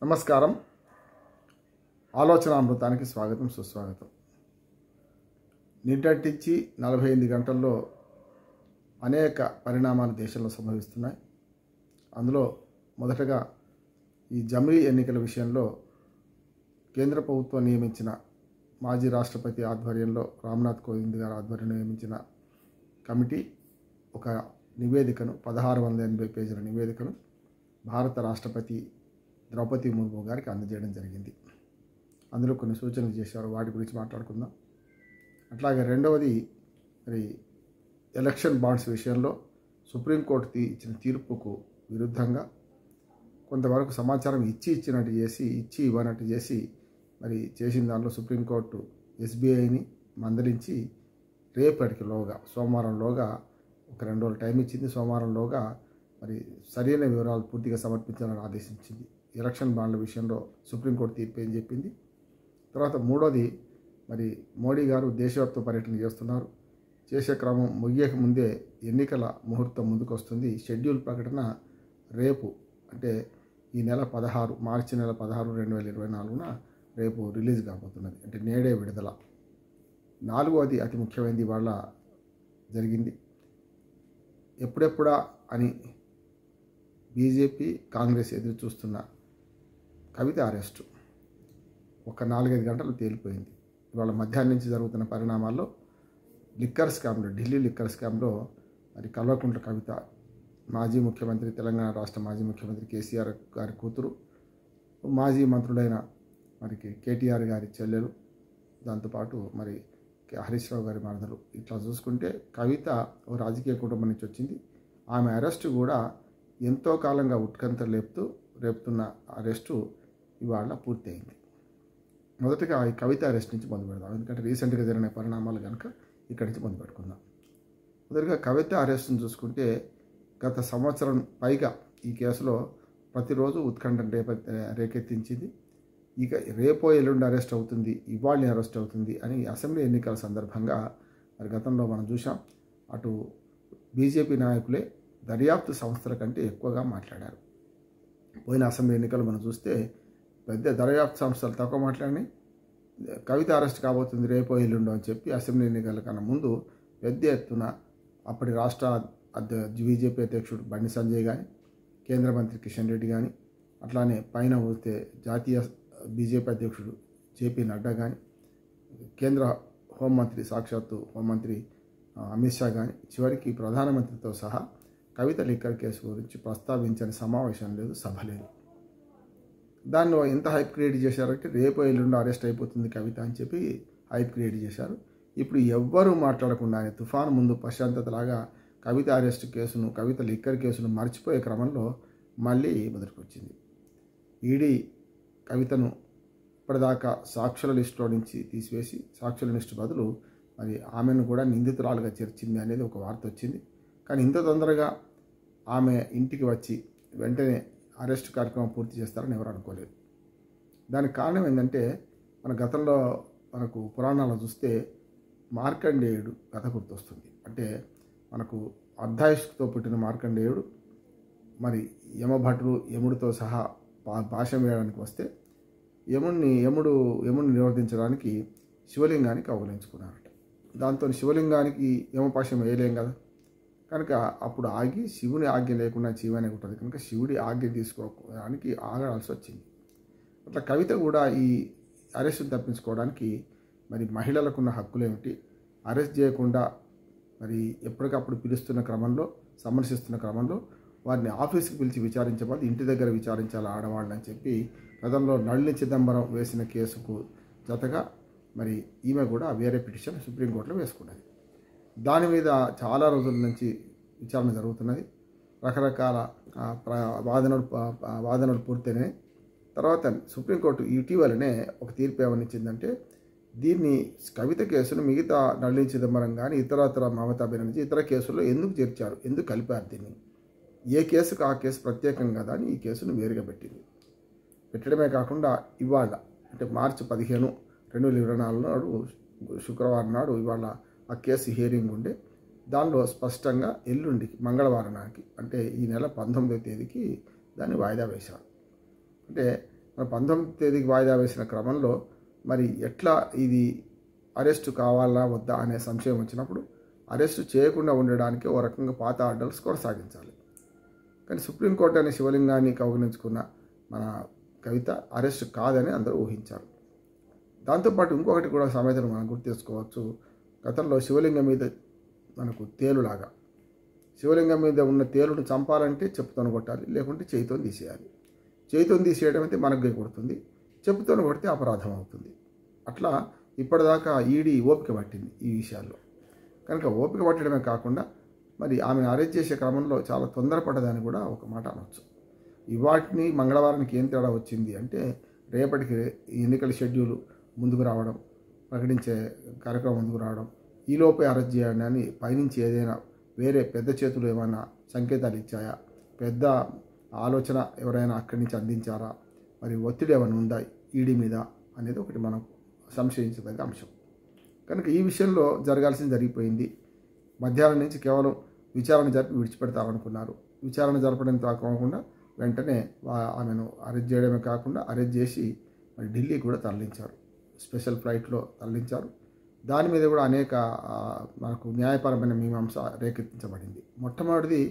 నమస్కారం. ఆలోచన అమృతానికి స్వాగతం, సుస్వాగతం. నిన్నటించి 48 గంటల్లో అనేక పరిణామాలు దేశంలో సంభవిస్తున్నాయి. అందులో మొదటగా ఈ జమిలీ ఎన్నికల విషయంలో కేంద్ర ప్రభుత్వం నియమించిన మాజీ రాష్ట్రపతి ఆధ్వర్యంలో రామ్నాథ్ కోవింద్ గారి ఆధ్వర్యంలో నియమించిన కమిటీ ఒక నివేదికను 1680 పేజీల నివేదికను భారత రాష్ట్రపతి ద్రౌపది ముర్ము గారికి అందజేయడం జరిగింది. అందులో కొన్ని సూచనలు చేశారు, వాటి గురించి మాట్లాడుకుందాం. అట్లాగే రెండవది, మరి ఎలక్షన్ బాండ్స్ విషయంలో సుప్రీంకోర్టు ఇచ్చిన తీర్పుకు విరుద్ధంగా కొంతవరకు సమాచారం ఇచ్చినట్టు చేసి ఇవ్వనట్టు చేసి మరి చేసిన దాంట్లో సుప్రీంకోర్టు ఎస్బీఐని మందలించి రేపటిలోగా సోమవారంలోగా ఒక 2 రోజులు టైం ఇచ్చింది. సోమవారంలోగా మరి సరైన వివరాలు పూర్తిగా సమర్పించాలని ఆదేశించింది. ఎలక్షన్ బాండ్ల విషయంలో సుప్రీంకోర్టు తీర్పు ఏం చెప్పింది. తర్వాత మూడోది, మరి మోడీ గారు దేశవ్యాప్త పర్యటన చేస్తున్నారు. చేసే క్రమం ముగియక ముందే ఎన్నికల ముహూర్తం ముందుకు వస్తుంది. షెడ్యూల్ ప్రకటన రేపు, అంటే ఈ నెల 16 మార్చి నెల 16, 2024న రేపు రిలీజ్ కాబోతున్నది. అంటే నేడే విడుదల. నాలుగవది అతి ముఖ్యమైనది ఇవాళ జరిగింది. ఎప్పుడెప్పుడా అని బీజేపీ కాంగ్రెస్ ఎదురు చూస్తున్న కవిత అరెస్టు ఒక 4-5 గంటలు తేలిపోయింది. ఇవాళ మధ్యాహ్నం నుంచి జరుగుతున్న పరిణామాల్లో లిక్కర్ స్కామ్లో, ఢిల్లీ లిక్కర్ స్కామ్లో మరి కల్వకుంట్ల కవిత, మాజీ ముఖ్యమంత్రి, తెలంగాణ రాష్ట్ర మాజీ ముఖ్యమంత్రి కేసీఆర్ గారి కూతురు, మాజీ మంత్రులైన మరి కేటీఆర్ గారి చెల్లెలు, దాంతోపాటు మరి హరీష్ రావు గారి మరదలు, ఇట్లా చూసుకుంటే కవిత ఓ రాజకీయ కుటుంబం నుంచి వచ్చింది. ఆమె అరెస్టు కూడా ఎంతో కాలంగా ఉత్కంఠ రేపుతున్న అరెస్టు ఇవాళ పూర్తయింది. మొదటగా ఈ కవిత అరెస్ట్ నుంచి మొదలు పెడదాం, ఎందుకంటే రీసెంట్గా జరిగిన పరిణామాలు కనుక ఇక్కడి నుంచి మొదలు పెట్టుకుందాం. మొదటిగా కవిత అరెస్ట్ను చూసుకుంటే గత సంవత్సరం పైగా ఈ కేసులో ప్రతిరోజు ఉత్కంఠ రేకెత్తించింది. ఇక రేపో ఎల్లుండి అరెస్ట్ అవుతుంది, ఇవాళ అరెస్ట్ అవుతుంది అని అసెంబ్లీ ఎన్నికల సందర్భంగా మరి గతంలో మనం చూసాం. అటు బీజేపీ నాయకులే దర్యాప్తు సంస్థల కంటే ఎక్కువగా మాట్లాడారు. పోయిన అసెంబ్లీ ఎన్నికలు మనం చూస్తే పెద్ద దర్యాప్తు సంస్థలు తక్కువ మాట్లాడినాయి. కవిత అరెస్ట్ కాబోతుంది రేపో ఎల్లుండో అని చెప్పి అసెంబ్లీ ఎన్నికల కన్నా ముందు పెద్ద ఎత్తున అప్పటి రాష్ట్ర బీజేపీ అధ్యక్షుడు బండి సంజయ్ కానీ, కేంద్ర మంత్రి కిషన్ రెడ్డి కానీ, అట్లానే పైన పోతే జాతీయ బీజేపీ అధ్యక్షుడు జేపీ నడ్డా కానీ, కేంద్ర హోంమంత్రి సాక్షాత్తు హోంమంత్రి అమిత్ షా కానీ, చివరికి ప్రధానమంత్రితో సహా కవిత లిక్కర్ కేసు గురించి ప్రస్తావించని సమావేశం లేదు, సభ లేదు. దానిలో ఎంత హైప్ క్రియేట్ చేశారంటే రేపు ఎల్లుండి అరెస్ట్ అయిపోతుంది కవిత అని చెప్పి హైప్ క్రియేట్ చేశారు. ఇప్పుడు ఎవ్వరూ మాట్లాడకుండానే తుఫాను ముందు ప్రశాంతతలాగా కవిత అరెస్ట్ కేసును, కవిత లిక్కర్ కేసును మర్చిపోయే క్రమంలో మళ్ళీ మొదటికొచ్చింది. ఈడీ కవితను ఇప్పటిదాకా సాక్షుల లిస్టులో నుంచి తీసివేసి సాక్షుల లిస్టు బదులు మరి ఆమెను కూడా నిందితురాలుగా చేర్చింది అనేది ఒక వార్త వచ్చింది. కానీ ఇంత తొందరగా ఆమె ఇంటికి వచ్చి వెంటనే అరెస్ట్ కార్యక్రమం పూర్తి చేస్తారని ఎవరు అనుకోలేదు. దానికి కారణం ఏంటంటే, మన గతంలో మనకు పురాణాలు చూస్తే మార్కండేయుడు కథ గుర్తొస్తుంది. అంటే మనకు అర్ధాయుష్తో పుట్టిన మార్కండేయుడు మరి యముడితో సహా భాష్యం వేయడానికి వస్తే యముడిని నిరోధించడానికి శివలింగానికి అవగలించుకున్నారట. దాంతో శివలింగానికి యమపాశం వేయలేం కదా, కనుక అప్పుడు ఆగి శివుని ఆజ్ఞ లేకుండా జీవనే ఉంటుంది కనుక శివుడి ఆజ్ఞ తీసుకోవడానికి ఆగాల్సి వచ్చింది. అట్లా కవిత కూడా ఈ అరెస్ట్ను తప్పించుకోవడానికి మరి మహిళలకున్న హక్కులు ఏమిటి, అరెస్ట్ చేయకుండా మరి ఎప్పటికప్పుడు సమర్శిస్తున్న క్రమంలో వారిని ఆఫీస్కి పిలిచి విచారించబోదు, ఇంటి దగ్గర విచారించాలి ఆడవాళ్ళని చెప్పి గతంలో నళిని చిదంబరం వేసిన కేసుకు జతగా మరి ఈమె కూడా వేరే పిటిషన్ సుప్రీంకోర్టులో వేసుకున్నది. దాని మీద చాలా రోజుల నుంచి విచారణ జరుగుతున్నది. రకరకాల వాదనలు పూర్తయినాయి. తర్వాత సుప్రీంకోర్టు ఇటీవలనే ఒక తీర్పు ఏమనిచ్చిందంటే, దీన్ని కవిత కేసును మిగతా నళిని చిదంబరం కానీ ఇతర మమతా బెనర్జీ ఇతర కేసుల్లో ఎందుకు చేర్చారు, ఎందుకు కలిపారు, దీన్ని ఏ కేసుకు ఆ కేసు ప్రత్యేకం కదా అని ఈ కేసును వేరుగా పెట్టడమే కాకుండా ఇవాళ అంటే మార్చి 15, 2024 నాడు శుక్రవారం నాడు ఇవాళ ఆ కేసు హియరింగ్ ఉండే దానిలో స్పష్టంగా ఎల్లుండికి మంగళవారం నాటికి అంటే ఈ నెల 19వ తేదీకి దాన్ని వాయిదా వేశారు. అంటే మన 19వ తేదీకి వాయిదా వేసిన క్రమంలో మరి ఎట్లా ఇది అరెస్టు కావాలా వద్దా అనే సంశయం వచ్చినప్పుడు అరెస్టు చేయకుండా ఉండడానికి ఓ రకంగా పాత ఆర్డర్స్ కొనసాగించాలి. కానీ సుప్రీంకోర్టు అనే శివలింగాన్ని కౌగిలించుకున్న మన కవిత అరెస్ట్ కాదని అందరూ ఊహించారు. దాంతోపాటు ఇంకొకటి కూడా సామెతను మనం గుర్తు చేసుకోవచ్చు. గతంలో శివలింగం మీద మనకు తేలులాగా, శివలింగం మీద ఉన్న తేలును చంపాలంటే చెప్పుతోను కొట్టాలి, లేకుంటే చేయితో తీసేయాలి. చేయితో తీసేయడం అయితే మనకు కొడుతుంది, చెప్పుతోను కొడితే అపరాధం అవుతుంది. అట్లా ఇప్పటిదాకా ఈడీ ఓపిక పట్టింది ఈ విషయాల్లో. కనుక ఓపిక పట్టడమే కాకుండా మరి ఆమెను అరెస్ట్ చేసే క్రమంలో చాలా తొందరపడ్డదని కూడా ఒక మాట అనవచ్చు. ఇవాటిని మంగళవారానికి ఏం తేడా వచ్చింది అంటే రేపటికి ఎన్నికల షెడ్యూల్ ముందుకు రావడం, ప్రకటించే కార్యక్రమం ముందుకు రావడం, ఈలోపే అరెస్ట్ చేయండి అని పైనుంచి ఏదైనా వేరే పెద్ద చేతులు ఏమైనా సంకేతాలు ఇచ్చాయా, పెద్ద ఆలోచన ఎవరైనా అక్కడి నుంచి అందించారా, మరి ఒత్తిడి ఏమైనా ఉందా ఈడీ మీద అనేది ఒకటి మనం సంశయించదగ్గ అంశం. కనుక ఈ విషయంలో జరగాల్సింది జరిగిపోయింది. మధ్యాహ్నం నుంచి కేవలం విచారణ జరిపి విడిచిపెడతారనుకున్నారు. విచారణ జరపడం కాకుండా వెంటనే ఆమెను అరెస్ట్ చేయడమే కాకుండా అరెస్ట్ చేసి మరి ఢిల్లీ కూడా తరలించారు, స్పెషల్ ఫ్లైట్లో తరలించారు. దాని మీద కూడా అనేక మనకు న్యాయపరమైన మీమాంస రేకెత్తించబడింది. మొట్టమొదటిది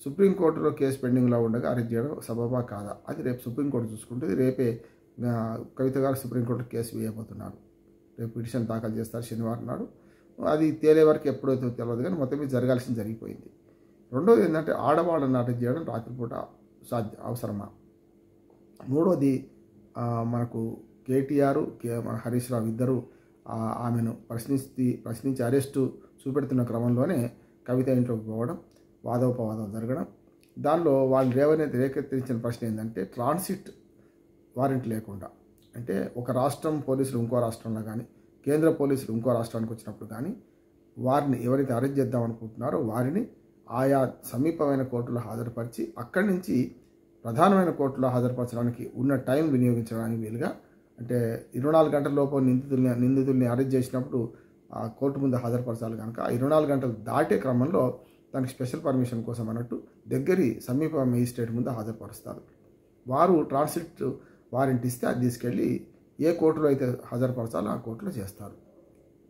సుప్రీంకోర్టులో కేసు పెండింగ్లో ఉండగా అరెస్ట్ చేయడం సబబా కాదా, అది రేపు సుప్రీంకోర్టు చూసుకుంటుంది. రేపే కవిత గారు సుప్రీంకోర్టు కేసు వేయబోతున్నారు. రేపు పిటిషన్ దాఖలు చేస్తారు శనివారం నాడు. అది తేలే వరకు ఎప్పుడైతే తెలియదు, కానీ మొత్తం మీద జరగాల్సింది జరిగిపోయింది. రెండోది ఏంటంటే ఆడవాళ్ళని అరెస్ట్ చేయడం రాత్రిపూట అవసరమా. మూడోది మనకు కేటీఆర్ హరీష్ రావు ఇద్దరు ఆమెను ప్రశ్నించి అరెస్టు చూపెడుతున్న క్రమంలోనే కవిత ఇంట్లోకి పోవడం, వాదోపవాదం జరగడం. దానిలో వాళ్ళు రేకెత్తించిన ప్రశ్న ఏంటంటే ట్రాన్సిట్ వారెంట్ లేకుండా, అంటే ఒక రాష్ట్రం పోలీసులు ఇంకో రాష్ట్రంలో కానీ, కేంద్ర పోలీసులు ఇంకో రాష్ట్రానికి వచ్చినప్పుడు కానీ వారిని ఎవరైతే అరెస్ట్ చేద్దాం అనుకుంటున్నారో వారిని ఆయా సమీపమైన కోర్టులో హాజరుపరిచి అక్కడి నుంచి ప్రధానమైన కోర్టులో హాజరుపరచడానికి ఉన్న టైం వినియోగించడానికి వీలుగా, అంటే 24 గంటల లోపు నిందితుల్ని అరెస్ట్ చేసినప్పుడు ఆ కోర్టు ముందు హాజరుపరచాలి కనుక 24 గంటలు దాటే క్రమంలో దానికి స్పెషల్ పర్మిషన్ కోసం అన్నట్టు దగ్గరి సమీప మేజిస్ట్రేట్ ముందు హాజరుపరుస్తారు. వారు ట్రాన్సిట్ వారెంట్ ఇస్తే అది తీసుకెళ్ళి ఏ కోర్టులో అయితే హాజరుపరచాలో ఆ కోర్టులో చేస్తారు.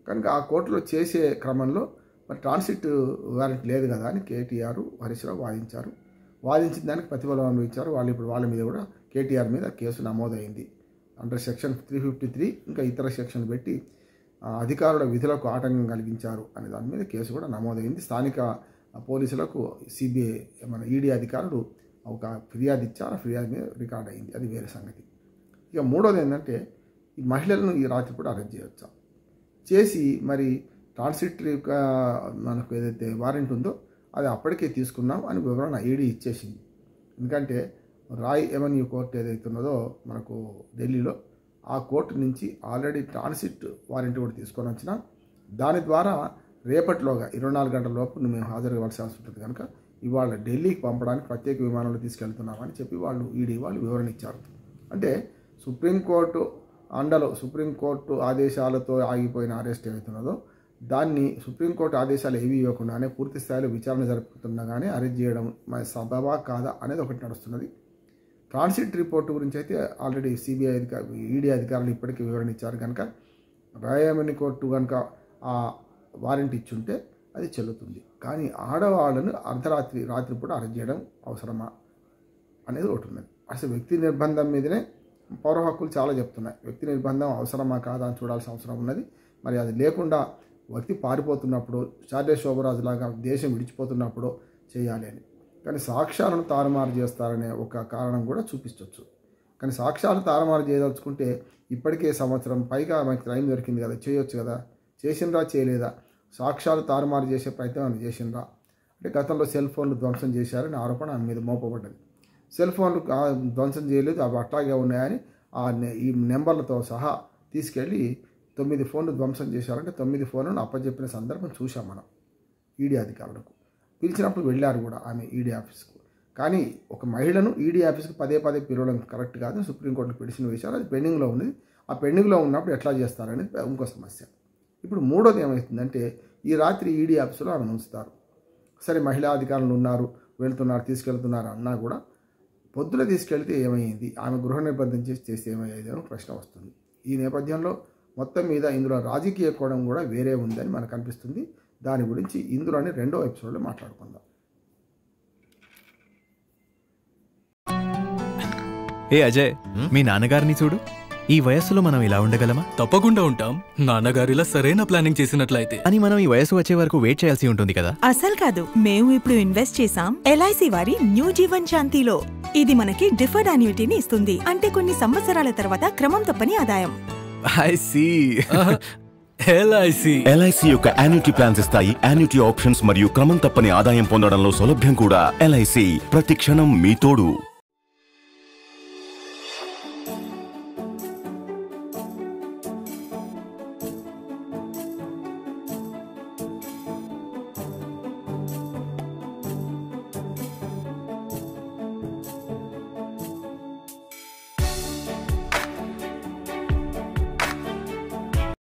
కనుక ఆ కోర్టులో చేసే క్రమంలో మరి ట్రాన్సిట్ వారెంట్ లేదు కదా అని కేటీఆర్ హరీష్ రావు వాదించిన దానికి ప్రతిఫలం అనుభవించారు. ఇప్పుడు వాళ్ళ మీద కూడా కేటీఆర్ మీద కేసు నమోదైంది. అండర్ సెక్షన్ 353 ఇంకా ఇతర సెక్షన్ పెట్టి అధికారుల విధులకు ఆటంకం కలిగించారు అనే దాని మీద కేసు కూడా నమోదైంది. స్థానిక పోలీసులకు సిబిఐ మన ఈడీ అధికారులు ఒక ఫిర్యాదు ఇచ్చారు. ఆ ఫిర్యాదు మీద రికార్డ్ అయింది, అది వేరే సంగతి. ఇక మూడోది ఏంటంటే ఈ మహిళలను ఈ రాత్రి కూడా అరెస్ట్ చేయొచ్చా, చేసి మరి ట్రాన్సిట్ మనకు ఏదైతే వారెంట్ ఉందో అది అప్పటికే తీసుకున్నాం అని వివరణ ఈడీ ఇచ్చేసింది. ఎందుకంటే రాయ్ ఎవెన్యూ కోర్టు ఏదైతే ఉన్నదో మనకు ఢిల్లీలో, ఆ కోర్టు నుంచి ఆల్రెడీ ట్రాన్సిట్ వారెంట్ కూడా తీసుకొని వచ్చినా దాని ద్వారా రేపటిలోగా 24 గంటల లోపు మేము హాజరు కావాల్సి ఉంటుంది కనుక ఇవాళ ఢిల్లీకి పంపడానికి ప్రత్యేక విమానంలో తీసుకెళ్తున్నామని చెప్పి ఈడీ వాళ్ళు వివరణ ఇచ్చారు. అంటే సుప్రీంకోర్టు అండలో సుప్రీంకోర్టు ఆదేశాలతో ఆగిపోయిన అరెస్ట్ ఏమవుతున్నదో దాన్ని సుప్రీంకోర్టు ఆదేశాలు ఏవి ఇవ్వకుండానే పూర్తి స్థాయిలో విచారణ జరుపుతుండగానే అరెస్ట్ చేయడం సబబా కాదా అనేది ఒకటి నడుస్తున్నది. ట్రాన్సిట్ రిపోర్టు గురించి అయితే ఆల్రెడీ సిబిఐ ఈడీ అధికారులు ఇప్పటికీ వివరణ ఇచ్చారు కనుక రాయమని కోర్టు కనుక ఆ వారెంట్ ఇచ్చుంటే అది చెల్లుతుంది. కానీ ఆడవాళ్ళను రాత్రిపూట అరెస్ట్ చేయడం అవసరమా అనేది ఒకటి ఉన్నది. అసలు వ్యక్తి నిర్బంధం మీదనే పౌర హక్కులు చాలా చెప్తున్నాయి. వ్యక్తి నిర్బంధం అవసరమా కాదా అని చూడాల్సిన అవసరం ఉన్నది. మరి అది లేకుండా వ్యక్తి పారిపోతున్నప్పుడు, చార్లే శోభరాజు లాగా దేశం విడిచిపోతున్నప్పుడు చేయాలి అని. కానీ సాక్ష్యాలను తారుమారు చేస్తారనే ఒక కారణం కూడా చూపించవచ్చు. కానీ సాక్ష్యాలు తారుమారు చేయదలుచుకుంటే ఇప్పటికే సంవత్సరం పైగా మనకి టైం దొరికింది కదా, చేయొచ్చు కదా. చేసిండ్రా చేయలేదా, సాక్ష్యాలు తారుమారు చేసే ప్రయత్నం చేసిండ్రా అంటే గతంలో సెల్ ఫోన్లు ధ్వంసం చేశారని ఆరోపణ ఆమె మీద మోపబడ్డది. సెల్ ఫోన్లు ధ్వంసం చేయలేదు, అవి అట్లాగే ఉన్నాయని ఈ నెంబర్లతో సహా తీసుకెళ్ళి 9 ఫోన్లు ధ్వంసం చేశారంటే 9 ఫోన్లను అప్పచెప్పిన సందర్భం చూసాం మనం. ఈడీ అధికారులకు పిలిచినప్పుడు వెళ్ళారు కూడా ఆమె ఈడీ ఆఫీస్కు. కానీ ఒక మహిళను ఈడీ ఆఫీస్కి పదే పిలవడం కరెక్ట్ కాదు. సుప్రీంకోర్టులో పిటిషన్ వేశారు, అది పెండింగ్లో ఉంది. ఆ పెండింగ్లో ఉన్నప్పుడు ఎట్లా చేస్తారనేది ఇంకో సమస్య. ఇప్పుడు మూడోది ఏమవుతుందంటే ఈ రాత్రి ఈడీ ఆఫీసులో ఆమెను ఉంచుతారు. సరే మహిళా అధికారులు ఉన్నారు, వెళ్తున్నారు, తీసుకెళ్తున్నారు అన్నా కూడా పొద్దున తీసుకెళ్తే ఏమైంది, ఆమె గృహ నిర్బంధం చేస్తే ఏమయ్యేది అని ప్రశ్న వస్తుంది. ఈ నేపథ్యంలో మొత్తం మీద ఇందులో రాజకీయ కోణం కూడా వేరే ఉందని మనకు అనిపిస్తుంది. దాని గురించి ఇందులోని 2వ ఎపిసోడ్లో మాట్లాడుకుందాం. ఏ అజయ్, మీ నాన్నగారిని చూడు. ఈ వయస్సులో మనం ఇలా ఉండగలమా? తప్పకుండా ఉంటాం. నాన్నగారిలా సరైన ప్లానింగ్ చేసినట్లయితే. అని మనం ఈ వయసు వచ్చే వరకు వెయిట్ చేయాల్సి ఉంటుంది కదా? అసలు కాదు, మేము ఇప్పుడు ఇన్వెస్ట్ చేసాం ఎల్ఐసి వారి న్యూ జీవన్ శాంతిలో. ఇది మనకి డిఫర్డ్ యాన్యుటీని ఇస్తుంది, అంటే కొన్ని సంవత్సరాల తర్వాత క్రమం తప్పని ఆదాయం. ఐ సీ. ఎల్ఐసి యొక్క యాన్యుటీ ప్లాన్స్ ఇస్తాయి యాన్యుటీ ఆప్షన్స్ మరియు క్రమం తప్పని ఆదాయం పొందడంలో సౌలభ్యం కూడా. ఎల్ఐసి ప్రతి క్షణం మీ తోడు.